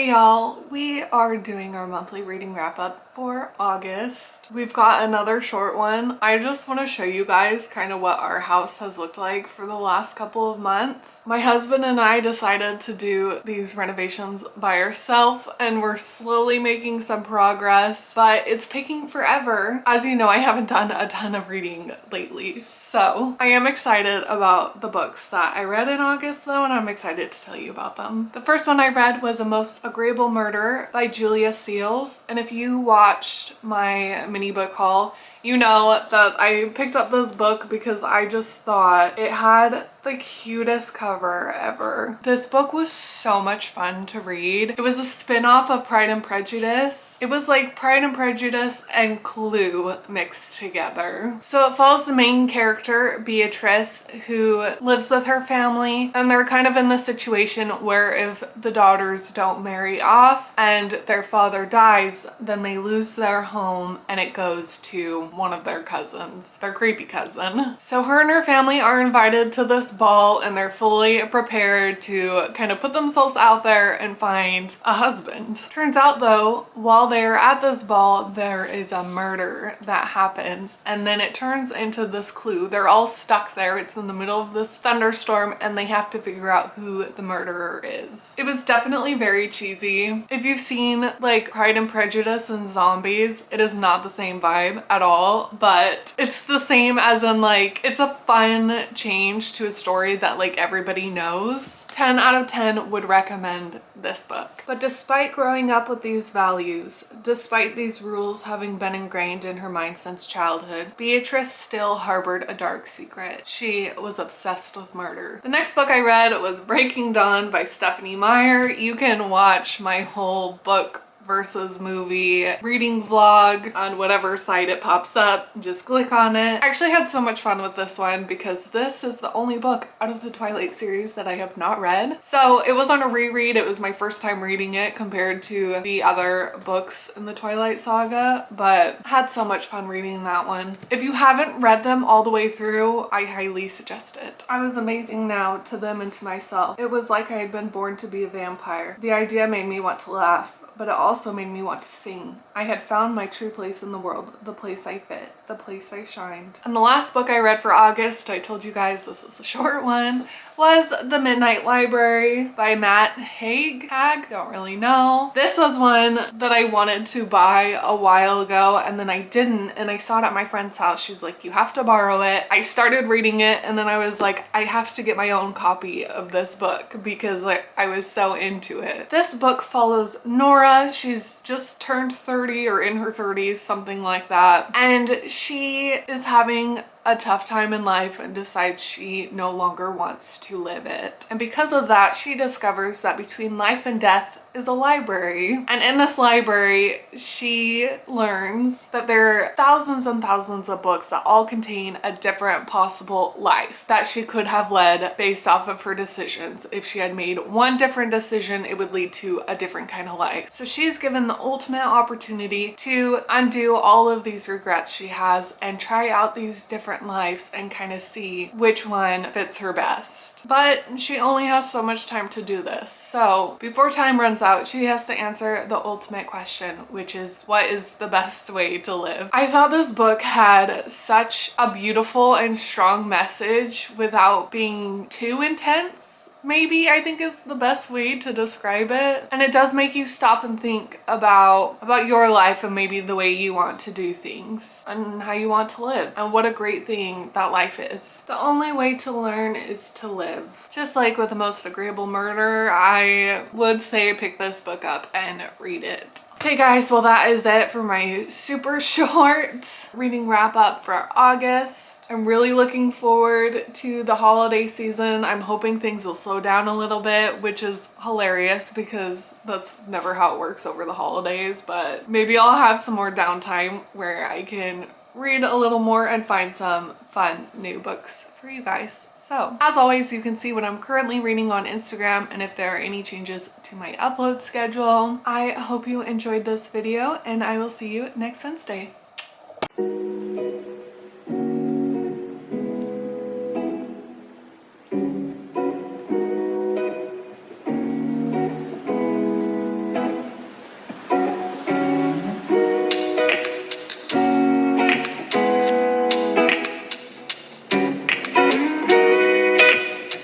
Hey y'all, we are doing our monthly reading wrap up for August. We've got another short one. I just want to show you guys kind of what our house has looked like for the last couple of months. My husband and I decided to do these renovations by ourselves and we're slowly making some progress, but it's taking forever. As you know, I haven't done a ton of reading lately. So I am excited about the books that I read in August though, and I'm excited to tell you about them. The first one I read was A Most Agreeable Murder by Julia Seals. And if you watched my mini book haul, you know that I picked up this book because I just thought it had the cutest cover ever. This book was so much fun to read. It was a spin-off of Pride and Prejudice. It was like Pride and Prejudice and Clue mixed together. So it follows the main character, Beatrice, who lives with her family, and they're kind of in the situation where if the daughters don't marry off and their father dies, then they lose their home and it goes to one of their cousins, their creepy cousin. So her and her family are invited to this ball and they're fully prepared to kind of put themselves out there and find a husband. Turns out though, while they're at this ball, there is a murder that happens and then it turns into this clue. They're all stuck there. It's in the middle of this thunderstorm and they have to figure out who the murderer is. It was definitely very cheesy. If you've seen like Pride and Prejudice and Zombies, it is not the same vibe at all, but it's the same as in like, it's a fun change to a story that like everybody knows. 10 out of 10 would recommend this book. But despite growing up with these values, despite these rules having been ingrained in her mind since childhood, Beatrice still harbored a dark secret. She was obsessed with murder. The next book I read was Breaking Dawn by Stephanie Meyer. You can watch my whole book versus movie reading vlog on whatever site it pops up. Just click on it. I actually had so much fun with this one because this is the only book out of the Twilight series that I have not read. So it was on a reread. It was my first time reading it compared to the other books in the Twilight saga, but I had so much fun reading that one. If you haven't read them all the way through, I highly suggest it. I was amazing now to them and to myself. It was like I had been born to be a vampire. The idea made me want to laugh, but it also made me want to sing. I had found my true place in the world, the place I fit, the place I shined. And the last book I read for August, I told you guys this is a short one, was The Midnight Library by Matt Haig. Don't really know. This was one that I wanted to buy a while ago and then I didn't, and I saw it at my friend's house. She's like, you have to borrow it. I started reading it and then I was like, I have to get my own copy of this book because I was so into it. This book follows Nora. She's just turned 30 or in her 30s, something like that. And she is having a tough time in life and decides she no longer wants to live it. And because of that, she discovers that between life and death is a library. And in this library, she learns that there are thousands and thousands of books that all contain a different possible life that she could have led based off of her decisions. If she had made one different decision, it would lead to a different kind of life. So she's given the ultimate opportunity to undo all of these regrets she has and try out these different lives and kind of see which one fits her best. But she only has so much time to do this. So before time runs out, she has to answer the ultimate question, which is, what is the best way to live? I thought this book had such a beautiful and strong message without being too intense. Maybe I think is the best way to describe it. And it does make you stop and think about your life and maybe the way you want to do things and how you want to live and what a great thing that life is. The only way to learn is to live. Just like with The Most Agreeable Murder, I would say pick this book up and read it. Okay guys, well that is it for my super short reading wrap up for August. I'm really looking forward to the holiday season. I'm hoping things will slow down a little bit, which is hilarious because that's never how it works over the holidays, but maybe I'll have some more downtime where I can read a little more and find some fun new books for you guys. So as always, you can see what I'm currently reading on Instagram and if there are any changes to my upload schedule. I hope you enjoyed this video and I will see you next Wednesday.